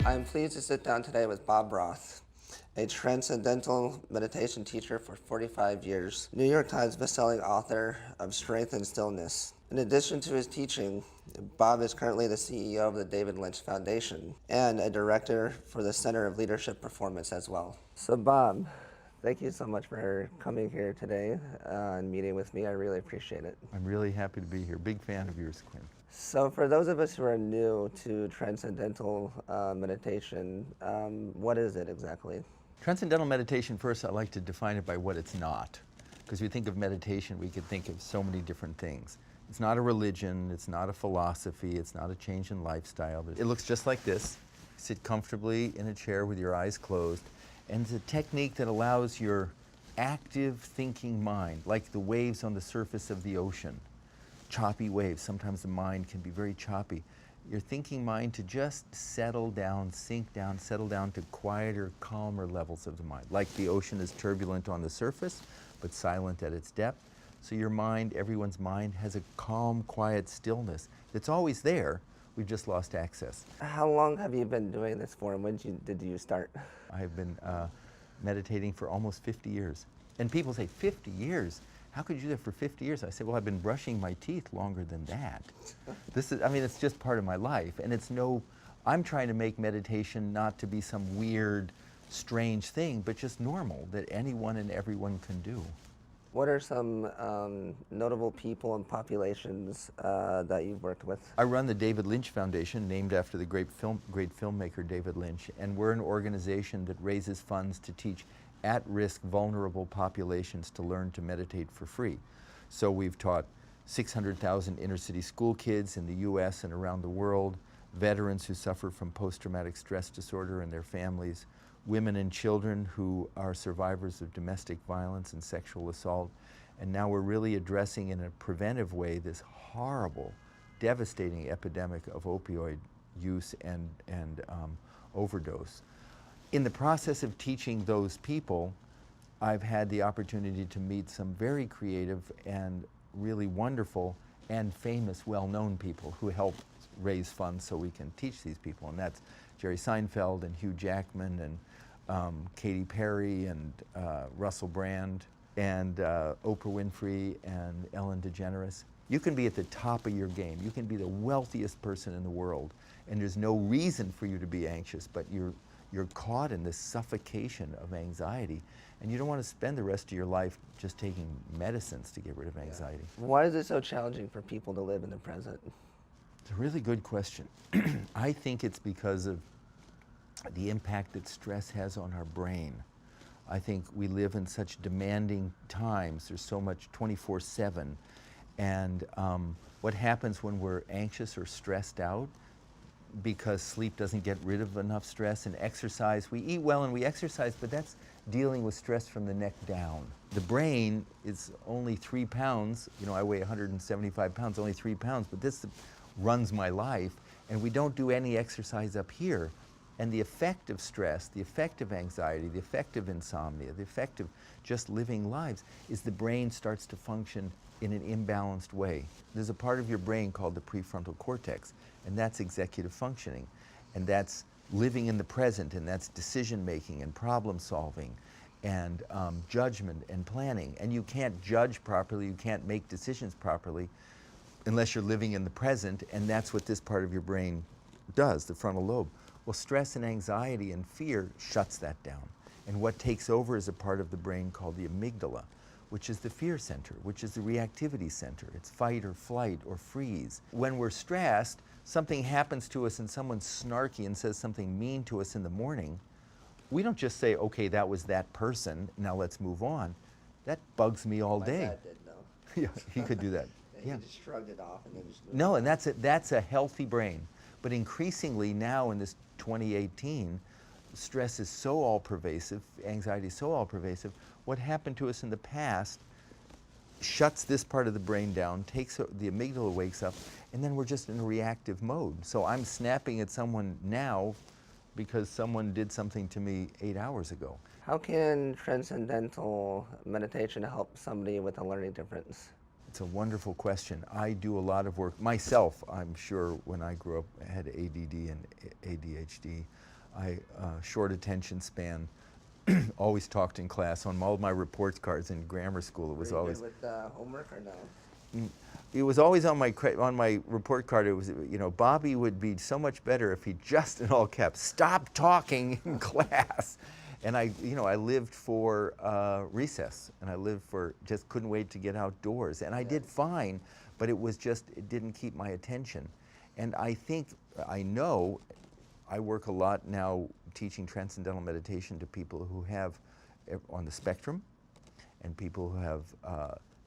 I'm pleased to sit down today with Bob Roth, a transcendental meditation teacher for 45 years, New York Times bestselling author of Strength and Stillness. In addition to his teaching, Bob is currently the CEO of the David Lynch Foundation and a director for the Center of Leadership Performance as well. So Bob, thank you so much for coming here today and meeting with me. I really appreciate it. I'm really happy to be here. Big fan of yours, Quinn. So for those of us who are new to transcendental meditation, what is it exactly? Transcendental meditation, first I like to define it by what it's not. Because we think of meditation, we could think of so many different things. It's not a religion, it's not a philosophy, it's not a change in lifestyle. It looks just like this. Sit comfortably in a chair with your eyes closed. And it's a technique that allows your active thinking mind, like the waves on the surface of the ocean, choppy waves. Sometimes the mind can be very choppy. Your thinking mind to just settle down, sink down, settle down to quieter, calmer levels of the mind. Like the ocean is turbulent on the surface, but silent at its depth. So your mind, everyone's mind, has a calm, quiet stillness that's always there. We've just lost access. How long have you been doing this for, and when did you start? I've been meditating for almost 50 years. And people say, 50 years? How could you do that for 50 years? I say, well, I've been brushing my teeth longer than that. It's just part of my life. And I'm trying to make meditation not to be some weird, strange thing, but just normal, that anyone and everyone can do. What are some notable people and populations that you've worked with? I run the David Lynch Foundation, named after the great filmmaker David Lynch, and we're an organization that raises funds to teach at-risk, vulnerable populations to learn to meditate for free. So we've taught 600,000 inner-city school kids in the US and around the world, veterans who suffer from post-traumatic stress disorder and their families, women and children who are survivors of domestic violence and sexual assault. And now we're really addressing in a preventive way this horrible, devastating epidemic of opioid use and overdose. In the process of teaching those people, I've had the opportunity to meet some very creative and really wonderful and famous, well-known people who help raise funds so we can teach these people. And that's Jerry Seinfeld and Hugh Jackman and Katy Perry and Russell Brand and Oprah Winfrey and Ellen DeGeneres. You can be at the top of your game. You can be the wealthiest person in the world, and there's no reason for you to be anxious, but you're caught in this suffocation of anxiety, and you don't want to spend the rest of your life just taking medicines to get rid of anxiety. Yeah. Why is it so challenging for people to live in the present? It's a really good question. I think it's because of the impact that stress has on our brain. I think we live in such demanding times. There's so much 24/7. And what happens when we're anxious or stressed out, because sleep doesn't get rid of enough stress, and exercise, we eat well and we exercise, but that's dealing with stress from the neck down. The brain is only 3 pounds, I weigh 175 pounds, only 3 pounds, but this runs my life, and we don't do any exercise up here. And the effect of stress, the effect of anxiety, the effect of insomnia, the effect of just living lives is the brain starts to function in an imbalanced way. There's a part of your brain called the prefrontal cortex, and that's executive functioning, and that's living in the present, and that's decision making and problem solving and judgment and planning. And you can't judge properly, you can't make decisions properly unless you're living in the present, and that's what this part of your brain does, the frontal lobe. Well, stress and anxiety and fear shuts that down. And what takes over is a part of the brain called the amygdala, which is the fear center, which is the reactivity center. It's fight or flight or freeze. When we're stressed, something happens to us and someone's snarky and says something mean to us in the morning, we don't just say, okay, that was that person, now let's move on. That bugs me all day. My dad did, though. Yeah, he could do that. He just shrugged it off and then just moved No, on. and that's a healthy brain. But increasingly now in this 2018, stress is so all-pervasive, anxiety is so all-pervasive, what happened to us in the past shuts this part of the brain down, the amygdala wakes up, and then we're just in a reactive mode. So I'm snapping at someone now because someone did something to me 8 hours ago. How can transcendental meditation help somebody with a learning difference? It's a wonderful question. I do a lot of work myself. I'm sure when I grew up, I had ADD and ADHD. Short attention span. Always talked in class. On all my report cards in grammar school, it was Were you always. good with homework or no? It was always on my report card. It was, Bobby would be so much better if he just, in all caps, stopped talking in class. And I lived for recess, and I lived for, just couldn't wait to get outdoors. And I did fine, but it didn't keep my attention. And I know, I work a lot now teaching transcendental meditation to people who have on the spectrum, and people who have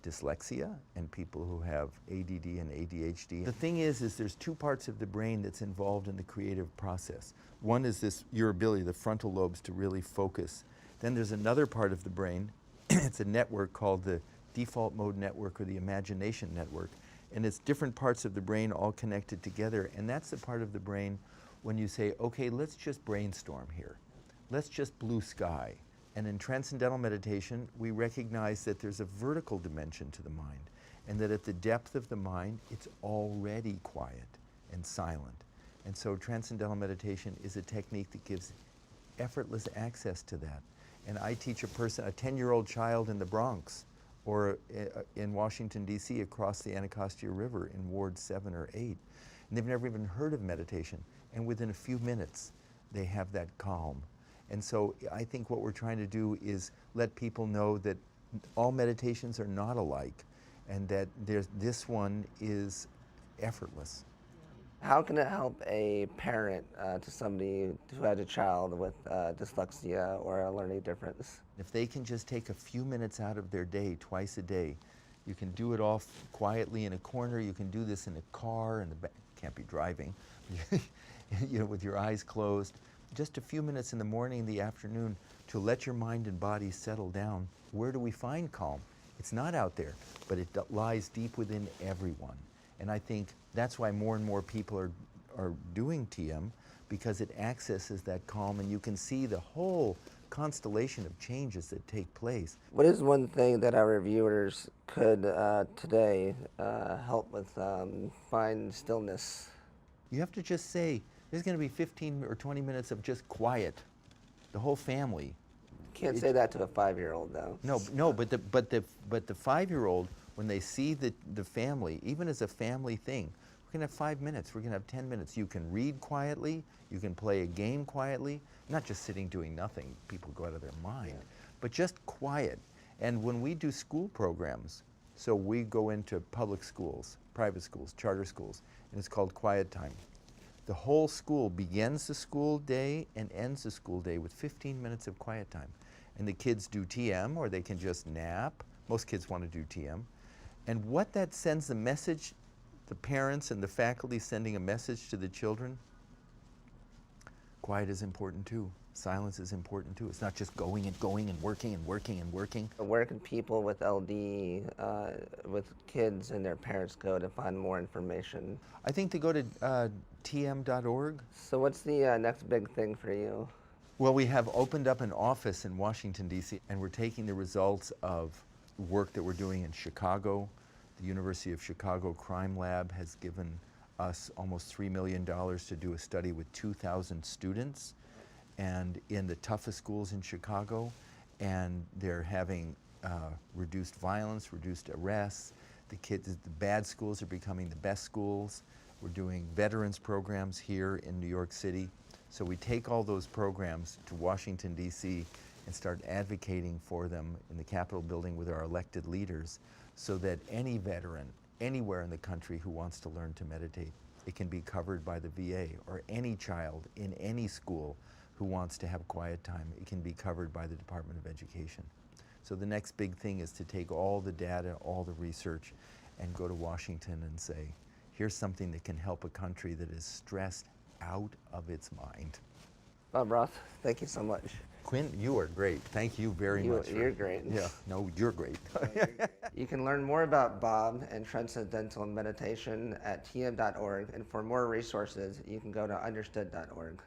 dyslexia, and people who have ADD and ADHD. The thing is there's two parts of the brain that's involved in the creative process. One is your ability, the frontal lobes, to really focus. Then there's another part of the brain, it's a network called the default mode network or the imagination network. And it's different parts of the brain all connected together. And that's the part of the brain when you say, okay, let's just brainstorm here. Let's just blue sky. And in transcendental meditation, we recognize that there's a vertical dimension to the mind, and that at the depth of the mind, it's already quiet and silent. And so transcendental meditation is a technique that gives effortless access to that. And I teach a 10-year-old child in the Bronx, or in Washington, D.C., across the Anacostia River in Ward 7 or 8. And they've never even heard of meditation. And within a few minutes, they have that calm. And so I think what we're trying to do is let people know that all meditations are not alike, and that this one is effortless. How can it help a parent to somebody who has a child with dyslexia or a learning difference? If they can just take a few minutes out of their day, twice a day, you can do it all quietly in a corner. You can do this in a car, can't be driving, with your eyes closed. Just a few minutes in the morning and the afternoon to let your mind and body settle down. Where do we find calm? It's not out there, but it lies deep within everyone. And I think that's why more and more people are doing TM, because it accesses that calm, and you can see the whole constellation of changes that take place. What is one thing that our reviewers could today help with find stillness? You have to just say, there's going to be 15 or 20 minutes of just quiet, the whole family. Can't say that to a 5-year-old though. No, but the 5-year-old, when they see the family, even as a family thing, we're going to have 5 minutes, we're going to have 10 minutes. You can read quietly, you can play a game quietly, not just sitting doing nothing, people go out of their mind, but just quiet. And when we do school programs, so we go into public schools, private schools, charter schools, and it's called quiet time. The whole school begins the school day and ends the school day with 15 minutes of quiet time. And the kids do TM, or they can just nap. Most kids want to do TM. And what that sends the message, the parents and the faculty sending a message to the children, quiet is important too. Silence is important too. It's not just going and going and working and working and working. Where can people with LD, with kids and their parents go to find more information? I think they go to tm.org. So what's the next big thing for you? Well, we have opened up an office in Washington, D.C., and we're taking the results of work that we're doing in Chicago. The University of Chicago Crime Lab has given us almost $3 million to do a study with 2,000 students, and in the toughest schools in Chicago, and they're having reduced violence, reduced arrests. The bad schools are becoming the best schools. We're doing veterans programs here in New York City. So we take all those programs to Washington, D.C. and start advocating for them in the Capitol building with our elected leaders, so that any veteran anywhere in the country who wants to learn to meditate, it can be covered by the VA, or any child in any school who wants to have quiet time, it can be covered by the Department of Education. So the next big thing is to take all the data, all the research, and go to Washington and say, here's something that can help a country that is stressed out of its mind. Bob Roth, thank you so much. Quinn, you are great. Thank you very much. You're great. Yeah, no, you're great. You can learn more about Bob and Transcendental Meditation at tm.org, and for more resources, you can go to understood.org.